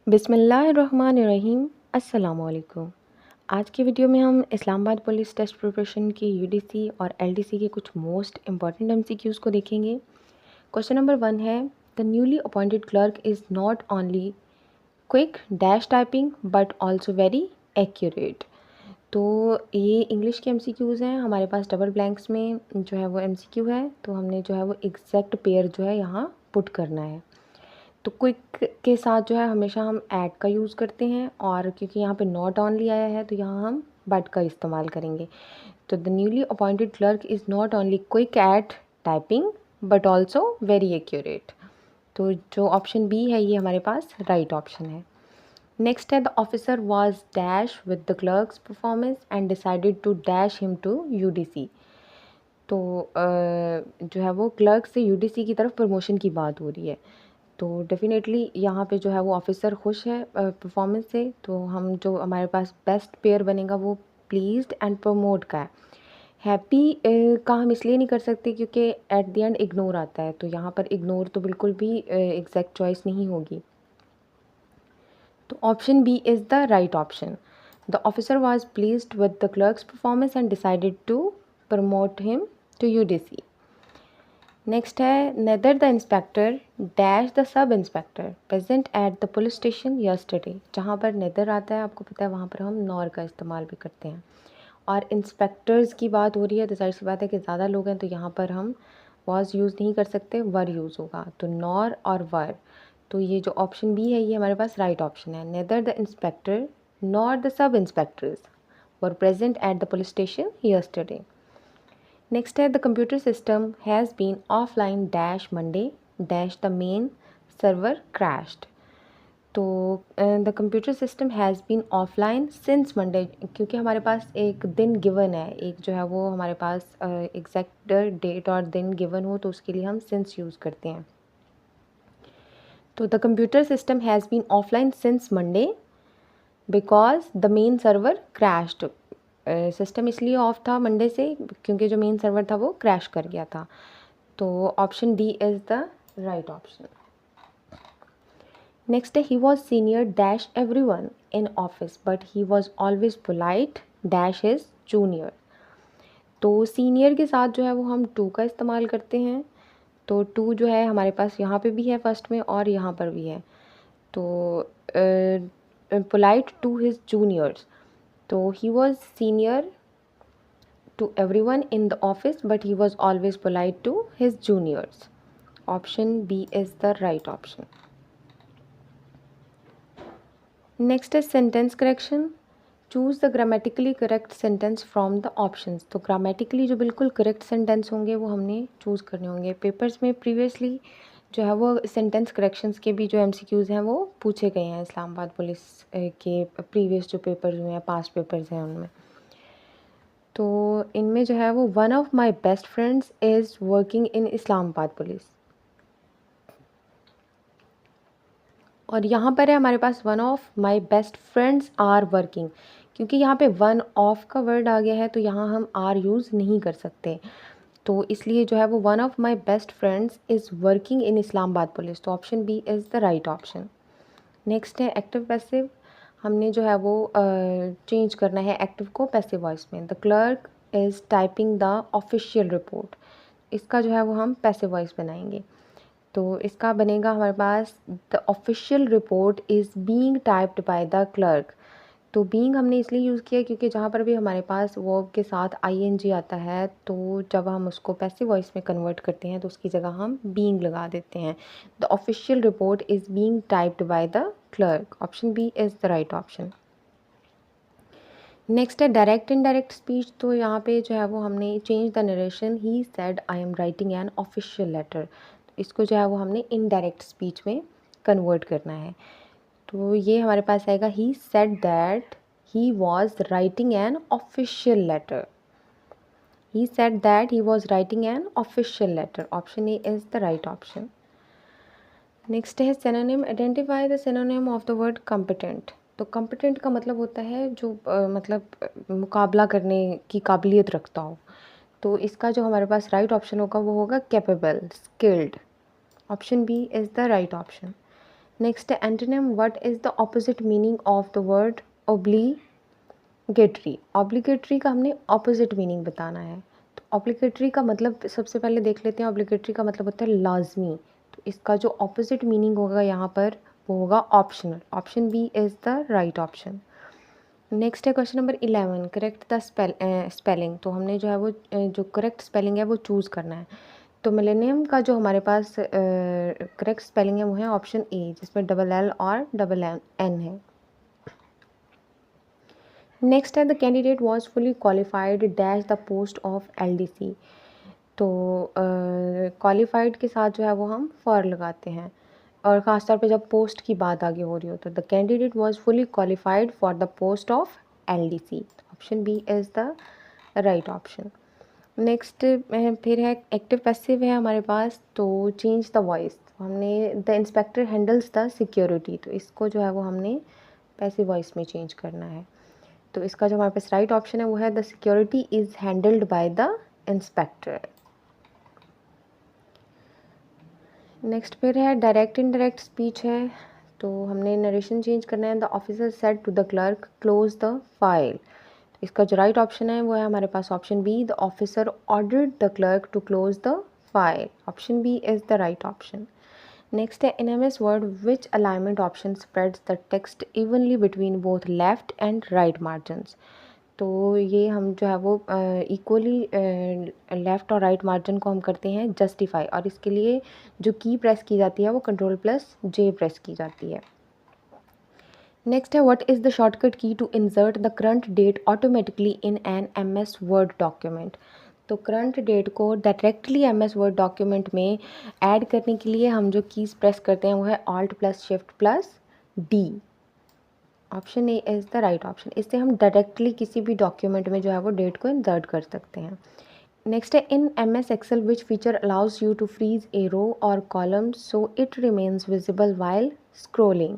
बिस्मिल्लाहिर्रहमानिर्रहीम। अस्सलामुअलैकुम। आज की वीडियो में हम इस्लामाबाद पुलिस टेस्ट प्रिपरेशन की यूडीसी और एलडीसी के कुछ मोस्ट इंपॉर्टेंट एमसीक्यूज़ को देखेंगे। क्वेश्चन नंबर 1 है, the newly appointed clerk is not only quick dash typing but also very accurate. तो ये इंग्लिश के एमसीक्यूज़ हैं। हमारे पास डबल ब्लैंक्स में जो है वो एमसीक्यू है, तो हमने जो है वो एग्जैक्ट पेयर जो है यहाँ पुट करना है। तो क्विक के साथ जो है हमेशा हम ऐट का यूज़ करते हैं, और क्योंकि यहाँ पे नॉट ऑनली आया है तो यहाँ हम बट का इस्तेमाल करेंगे। तो the newly appointed clerk is not only quick at typing but also very accurate. तो जो ऑप्शन बी है ये हमारे पास राइट ऑप्शन है। नेक्स्ट है, the officer was dash with the clerk's performance and decided to dash him to UDC. तो जो है वो क्लर्क से यूडीसी की तरफ प्रमोशन की बात हो रही है। तो डेफ़िनेटली यहाँ पे जो है वो ऑफ़िसर खुश है परफॉर्मेंस से। तो हम जो हमारे पास बेस्ट पेयर बनेगा वो प्लीज़्ड एंड प्रमोट का है। हैप्पी का हम इसलिए नहीं कर सकते क्योंकि एट द एंड इग्नोर आता है, तो यहाँ पर इग्नोर तो बिल्कुल भी एग्जैक्ट चॉइस नहीं होगी। तो option B is the right option. The officer was pleased with the clerk's performance and decided to promote him to UDC. Next है, neither the inspector dash the sub inspector present at the police station yesterday. जहाँ पर nether आता है आपको पता है वहाँ पर हम नॉर का इस्तेमाल भी करते हैं, और इंस्पेक्टर्स की बात हो रही है तो जाहिर सी बात है कि ज़्यादा लोग हैं, तो यहाँ पर हम वॉज यूज़ नहीं कर सकते, वर यूज़ होगा। तो नॉर और वर, तो ये जो ऑप्शन बी है ये हमारे पास राइट ऑप्शन है। Neither the inspector nor the sub inspectors were present at the police station yesterday. Next है, the computer system has been offline dash Monday dash the main server crashed. तो the computer system has been offline since Monday, क्योंकि हमारे पास एक दिन given है, एक जो है वो हमारे पास एग्जैक्ट डेट और दिन गिवन हो तो उसके लिए हम सिंस यूज़ करते हैं। तो the computer system has been offline since Monday because the main server crashed. System इसलिए ऑफ था मंडे से क्योंकि जो मेन सर्वर था वो क्रैश कर गया था। तो option D is the right option. Next है, he was senior dash every one in office but he was always polite dash his junior. तो सीनियर के साथ जो है वो हम टू का इस्तेमाल करते हैं। तो टू जो है हमारे पास यहाँ पे भी है फर्स्ट में और यहाँ पर भी है। तो पोलाइट टू हिज जूनियर्स, तो ही was senior to everyone in the office but he was always polite to his juniors. Option B is the right option. Next is sentence correction. Choose the grammatically correct sentence from the options. तो grammatically जो बिल्कुल correct sentence होंगे वो हमने choose करने होंगे। Papers में previously जो है वो sentence corrections के भी जो MCQs हैं वो पूछे गए हैं इस्लामाबाद पुलिस के previous जो पेपर्स हुए हैं, past पेपर्स हैं उनमें। तो इनमें जो है वो one of my best friends is working in Islamabad police, और यहाँ पर है हमारे पास one of my best friends are working, क्योंकि यहाँ पे वन ऑफ का वर्ड आ गया है तो यहाँ हम आर यूज़ नहीं कर सकते। तो इसलिए जो है वो one of my best friends is working in Islamabad police. तो option B is the right option. Next है एक्टिव पैसिव। हमने जो है वो चेंज करना है एक्टिव को पैसिव वॉइस में। The clerk is typing the official report, इसका जो है वो हम पैसिव वॉइस बनाएंगे। तो इसका बनेगा हमारे पास the official report is being typed by the clerk. तो बीइंग हमने इसलिए यूज़ किया क्योंकि जहाँ पर भी हमारे पास वर्ब के साथ आईएनजी आता है तो जब हम उसको पैसिव वॉइस में कन्वर्ट करते हैं तो उसकी जगह हम बीइंग लगा देते हैं। The official report is being typed by the clerk. Option B is the right option. Next है डायरेक्ट इनडायरेक्ट स्पीच। तो यहाँ पे जो है वो हमने change the narration, he said I am writing an official letter, इसको जो है वो हमने इनडायरेक्ट स्पीच में कन्वर्ट करना है। तो ये हमारे पास आएगा, he said that he was writing an official letter. He said that he was writing an official letter. Option A is the right option. Next है synonym. Identify the synonym of the word competent. तो competent का मतलब होता है जो मतलब मुकाबला करने की काबिलियत रखता हो। तो इसका जो हमारे पास राइट ऑप्शन होगा वो होगा capable, skilled. Option B is the right option. Next है antonym, what is the opposite meaning of the word obligatory. Obligatory का हमने ऑपोजिट मीनिंग बताना है। तो ऑब्लिगेटरी का मतलब सबसे पहले देख लेते हैं, ऑब्लिगेटरी का मतलब होता है लाजमी। तो इसका जो ऑपोजिट मीनिंग होगा यहाँ पर वो होगा optional. Option B is the right option. Next है question number 11, correct the spelling. तो हमने जो है वो जो करेक्ट स्पेलिंग है वो चूज़ करना है। तो मिलेनियम का जो हमारे पास करेक्ट स्पेलिंग है वो है ऑप्शन ए, जिसमें डबल एल और डबल एन है। नेक्स्ट है the candidate was fully qualified dash the post of LDC। तो क्वालिफाइड के साथ जो है वो हम फॉर लगाते हैं, और ख़ासतौर पे जब पोस्ट की बात आगे हो रही हो तो the candidate was fully qualified for the post of LDC। Option B is the right option. Next फिर है एक्टिव पैसिव है हमारे पास। तो चेंज द वॉइस, हमने the inspector handles the security, तो इसको जो है वो हमने पैसिव वॉइस में चेंज करना है। तो इसका जो हमारे पास राइट ऑप्शन है वो है the security is handled by the inspector. Next फिर है डायरेक्ट इनडायरेक्ट स्पीच है। तो हमने नरेशन चेंज करना है, the officer said to the clerk close the file. इसका जो राइट ऑप्शन है वो है हमारे पास option B, the officer ordered the clerk to close the file. Option B is the right option. Next है in MS word which alignment option spreads the text evenly between both left and right margins. तो ये हम जो है वो equally left और right margin को हम करते हैं जस्टिफाई, और इसके लिए जो की प्रेस की जाती है वो Ctrl+J प्रेस की जाती है। नेक्स्ट है what is the shortcut key to insert the current date automatically in an MS word document. तो करंट डेट को डायरेक्टली MS वर्ड डॉक्यूमेंट में ऐड करने के लिए हम जो कीज़ प्रेस करते हैं वो है Alt+Shift+D। Option A is the right option. इससे हम डायरेक्टली किसी भी डॉक्यूमेंट में जो है वो डेट को इंसर्ट कर सकते हैं। नेक्स्ट है in MS excel which feature allows you to freeze a row और column so it remains visible while scrolling.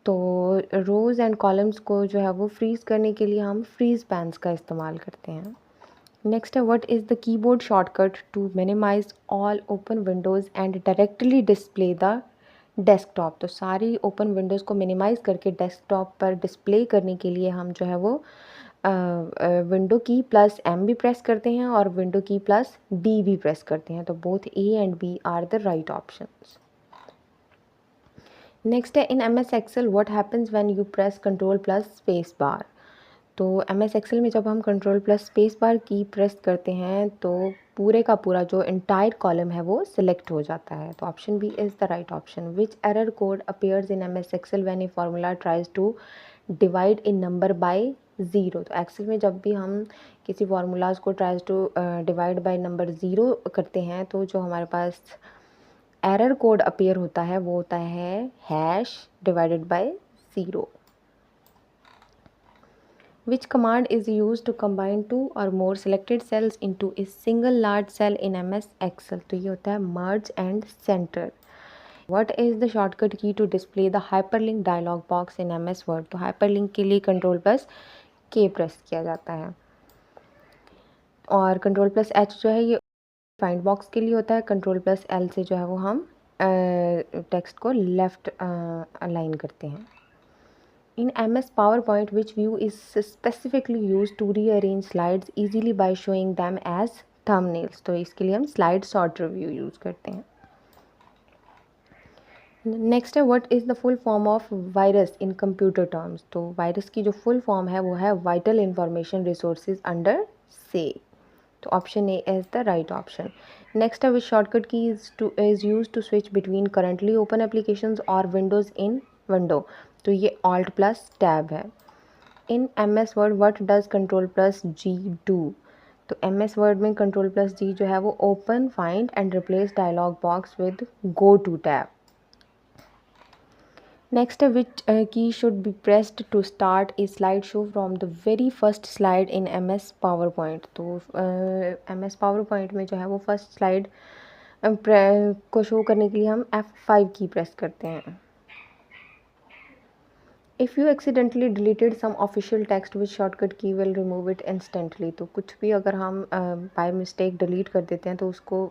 तो रोज़ एंड कॉलम्स को जो है वो फ्रीज़ करने के लिए हम फ्रीज़ पैन्स का इस्तेमाल करते हैं। नेक्स्ट है what is the keyboard shortcut to minimise all open windows and directly display the desktop. तो सारी ओपन विंडोज़ को मिनिमाइज़ करके डेस्कटॉप पर डिस्प्ले करने के लिए हम जो है वो विंडो की +M भी प्रेस करते हैं और विंडो की +D भी प्रेस करते हैं। तो both A and B are the right options. Next है in MS excel what happens when you press Ctrl+स्पेस बार। तो MS एक्सेल में जब हम Ctrl+स्पेस बार की प्रेस करते हैं तो पूरे का पूरा जो इंटायर कॉलम है वो सिलेक्ट हो जाता है। तो option B is the right option. Which error code appears in MS Excel when a formula tries to divide a number by 0। तो एक्सेल में जब भी हम किसी फार्मूलाज को tries to divide by number 0 करते हैं तो जो हमारे पास एरर कोड अपीयर होता है वो होता है #/0। Which command is used to combine 2 or more selected cells into a single large cell in MS Excel? तो ये होता है merge and center। What is the shortcut key to display the hyperlink dialog box in MS Word? तो hyperlink के लिए Ctrl+K press किया जाता है, और Ctrl+H जो है ये फाइंड बॉक्स के लिए होता है। Ctrl+L से जो है वो हम टेक्स्ट को लेफ़्ट अलाइन करते हैं। In MS PowerPoint, which view is specifically used to rearrange slides easily by showing them as thumbnails? तो इसके लिए हम स्लाइड सॉर्टर व्यू यूज़ करते हैं। नेक्स्ट है what is the full form of virus in computer terms. तो virus की जो फुल फॉर्म है वो है वाइटल इंफॉर्मेशन रिसोर्सेज अंडर से। तो option A is the right option. Next है which shortcut key is used to switch between currently open applications और विंडोज़ इन विंडो। तो ये Alt+Tab है। In MS word what does Ctrl+G do. तो MS word में Ctrl+G जो है वो open find and replace dialog box with go to tab. Next है which key should be pressed to start a slide show from the very first slide in MS PowerPoint। तो MS PowerPoint में जो है वो first slide को show करने के लिए हम F5 की प्रेस करते हैं। If you accidentally deleted some official text with shortcut key will remove it instantly. तो कुछ भी अगर हम बाय मिस्टेक डिलीट कर देते हैं तो उसको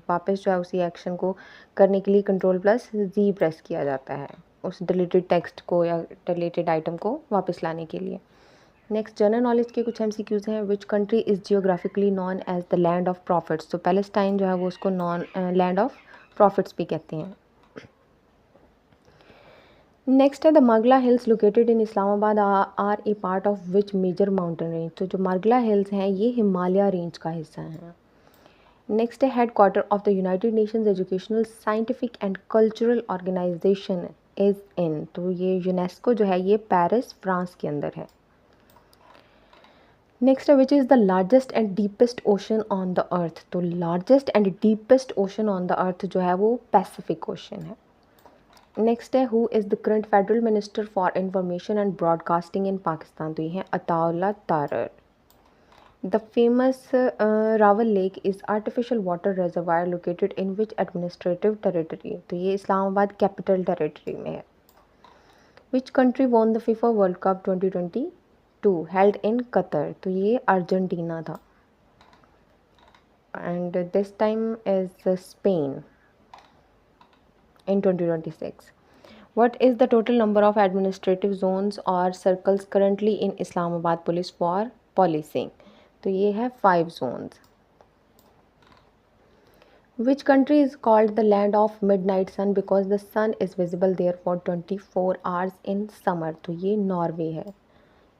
वापस जो है उसी एक्शन को करने के लिए Ctrl+Z प्रेस किया जाता है, उस डिलीटेड टेक्स्ट को या डिलीटेड आइटम को वापस लाने के लिए। नेक्स्ट जनरल नॉलेज के कुछ MCQs हैं। Which country is geographically known as the land of prophets. तो पैलेस्टाइन जो है वो उसको लैंड ऑफ प्रॉफिट्स भी कहते हैं। नेक्स्ट है the Margalla hills located in Islamabad are a part of which major mountain range. तो जो मार्गला हिल्स हैं ये हिमालय रेंज का हिस्सा हैं। नेक्स्ट है headquarter of the United Nations Educational Scientific and Cultural Organization is in. तो ये यूनेस्को जो है ये पेरिस फ्रांस के अंदर है। नेक्स्ट है which is the largest and deepest ocean on the earth. तो largest and deepest ocean on the earth जो है वो पैसिफिक ओशन है। नेक्स्ट है who is the current federal minister for information and broadcasting in Pakistan. तो ये हैं Attaullah Tarar. The famous Rawal lake is artificial water reservoir located in which administrative territory. तो ये इस्लामाबाद कैपिटल टेरिटरी में है। Which country won the FIFA world cup 2022 held in Qatar. तो ये Argentina था and this time is Spain in 2026. What is the total number of administrative zones or circles currently in Islamabad Police for policing? तो ये है 5 zones. Which country is called the land of midnight sun because the sun is visible there for 24 hours in summer? तो ये Norway है,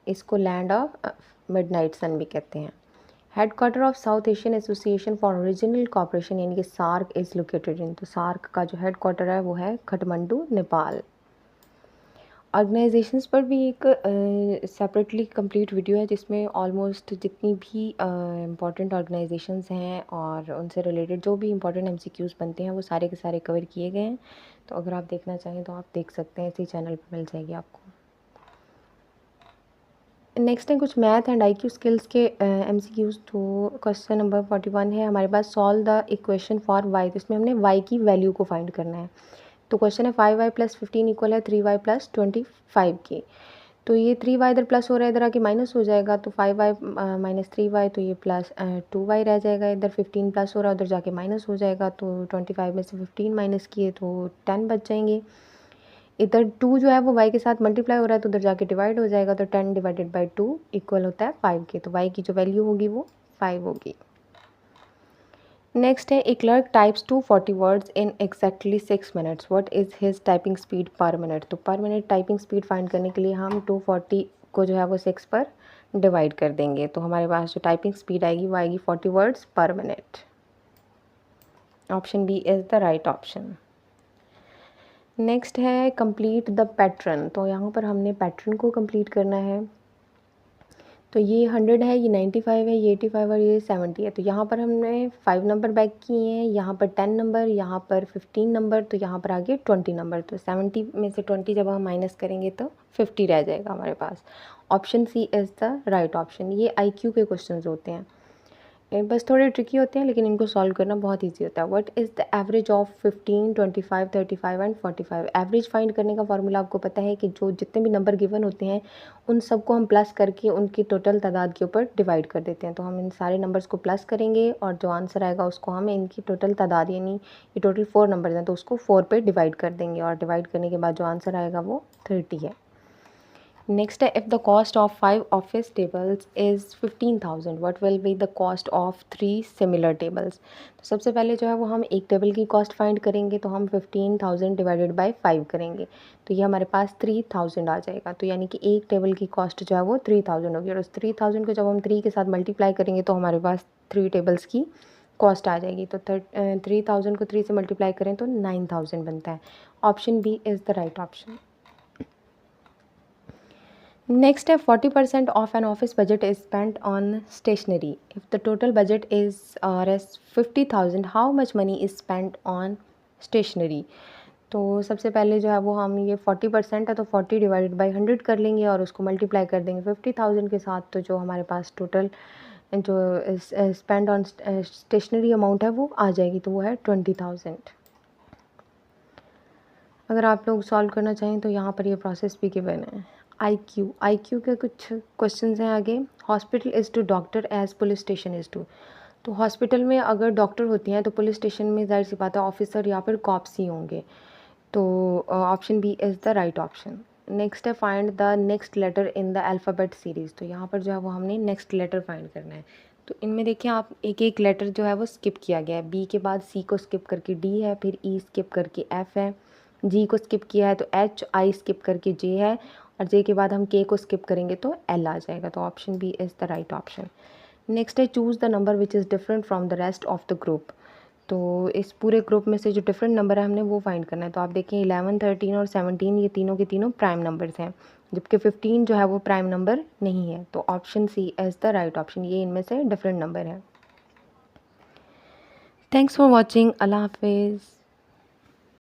इसको land of midnight सन भी कहते हैं। Headquarter of South Asian Association for Regional Cooperation यानी कि SAARC is located in. तो सार्क का जो हेडक्वार्टर है वो है काठमांडू नेपाल। ऑर्गेनाइजेशंस पर भी एक सेपरेटली कंप्लीट वीडियो है जिसमें ऑलमोस्ट जितनी भी इम्पॉर्टेंट ऑर्गेनाइजेशंस हैं और उनसे रिलेटेड जो भी इम्पॉर्टेंट MCQs बनते हैं वो सारे के सारे कवर किए गए हैं। तो अगर आप देखना चाहें तो आप देख सकते हैं, इसी चैनल पर मिल जाएगी आपको। नेक्स्ट है कुछ मैथ एंड IQ स्किल्स के MCQs। तो क्वेश्चन नंबर 41 है हमारे पास solve the equation for y। तो इसमें हमने y की वैल्यू को फाइंड करना है। तो क्वेश्चन है 5y + 15 इक्वल है 3y + 25 के। तो ये 3y इधर प्लस हो रहा है, इधर आके माइनस हो जाएगा। तो 5y - 3y तो ये प्लस 2y रह जाएगा। इधर 15 प्लस हो रहा है, उधर जाके माइनस हो जाएगा। तो 25 में से 15 माइनस किए तो 10 बच जाएंगे। इधर 2 जो है वो y के साथ मल्टीप्लाई हो रहा है तो उधर जाके डिवाइड हो जाएगा। तो 10 डिवाइडेड बाई 2 इक्वल होता है 5 के। तो y की जो वैल्यू होगी वो 5 होगी। नेक्स्ट है a clerk types 240 words in exactly 6 minutes. What is his typing speed per minute. तो per minute typing speed find करने के लिए हम 240 को जो है वो 6 पर डिवाइड कर देंगे। तो हमारे पास जो टाइपिंग स्पीड आएगी वो आएगी 40 words per minute. Option B is the right option. Next है कंप्लीट द पैटर्न। तो यहाँ पर हमने पैटर्न को कंप्लीट करना है। तो ये 100 है, ये 95 है, ये 85 और ये 70 है। तो यहाँ पर हमने 5 नंबर बैक किए हैं, यहाँ पर 10 नंबर, यहाँ पर 15 नंबर, तो यहाँ पर आगे 20 नंबर। तो 70 में से 20 जब हम माइनस करेंगे तो 50 रह जाएगा हमारे पास। Option C is the right option. ये IQ के क्वेश्चन होते हैं, बस थोड़े ट्रिकी होते हैं लेकिन इनको सॉल्व करना बहुत इजी होता है। What is the average of 15, 25, 35 and 45। Average find करने का फॉर्मूला आपको पता है कि जो जितने भी नंबर गिवन होते हैं उन सबको हम प्लस करके उनकी टोटल तादाद के ऊपर डिवाइड कर देते हैं। तो हम इन सारे नंबर्स को प्लस करेंगे और जो आंसर आएगा उसको हम इनकी टोटल तादाद यानी ये टोटल 4 नंबर हैं तो उसको 4 पे डिवाइड कर देंगे और डिवाइड करने के बाद जो आंसर आएगा वो 30 है। नेक्स्ट है if the cost of 5 office tables is 15,000 what will be the cost of 3 similar tables. तो सबसे पहले जो है वो हम एक टेबल की कॉस्ट फाइंड करेंगे। तो हम 15,000 डिवाइडेड बाय 5 करेंगे तो ये हमारे पास 3000 आ जाएगा। तो यानी कि एक टेबल की कॉस्ट जो है वो 3000 होगी और उस 3000 को जब हम 3 के साथ मल्टीप्लाई करेंगे तो हमारे पास 3 टेबल्स की कॉस्ट आ जाएगी। तो 3000 को 3 से मल्टीप्लाई करें तो 9000 बनता है। Option B is the right option. Next है 40% of an office budget is spent on stationery. If the total budget is Rs 50,000 how much money is spent on stationery. तो सबसे पहले जो है वो हम ये 40% है तो 40 डिवाइडेड बाई 100 कर लेंगे और उसको मल्टीप्लाई कर देंगे 50,000 के साथ। तो जो हमारे पास टोटल जो स्पेंड ऑन स्टेशनरी अमाउंट है वो आ जाएगी। तो वो है 20,000। अगर आप लोग सॉल्व करना चाहें तो यहाँ पर ये प्रोसेस भी गिवन है। आई क्यू के कुछ क्वेश्चंस हैं आगे। Hospital is to doctor as police station is to. तो हॉस्पिटल में अगर डॉक्टर होती हैं तो पुलिस स्टेशन में ज़ाहिर सी बात है ऑफिसर या फिर कॉप्स ही होंगे। तो option B is the right option. Next है find the next letter in the alphabet series. तो यहाँ पर जो है वो हमने नेक्स्ट लेटर फाइंड करना है। तो इनमें देखिए आप एक एक लेटर जो है वो स्किप किया गया है। बी के बाद सी को स्किप करके डी है, फिर ई स्किप करके एफ है, जी को स्किप किया है तो एच, आई स्किप करके जे है, और जे के बाद हम के को स्किप करेंगे तो एल आ जाएगा। तो option B is the right option. Next है choose the number which is different from the rest of the group. तो इस पूरे ग्रुप में से जो डिफरेंट नंबर है हमने वो फाइंड करना है। तो आप देखें 11, 13 और 17 ये तीनों के तीनों प्राइम नंबर्स हैं, जबकि 15 जो है वो प्राइम नंबर नहीं है। तो option C is the right option, ये इनमें से डिफरेंट नंबर है। Thanks for watching. अल्लाह हाफिज़।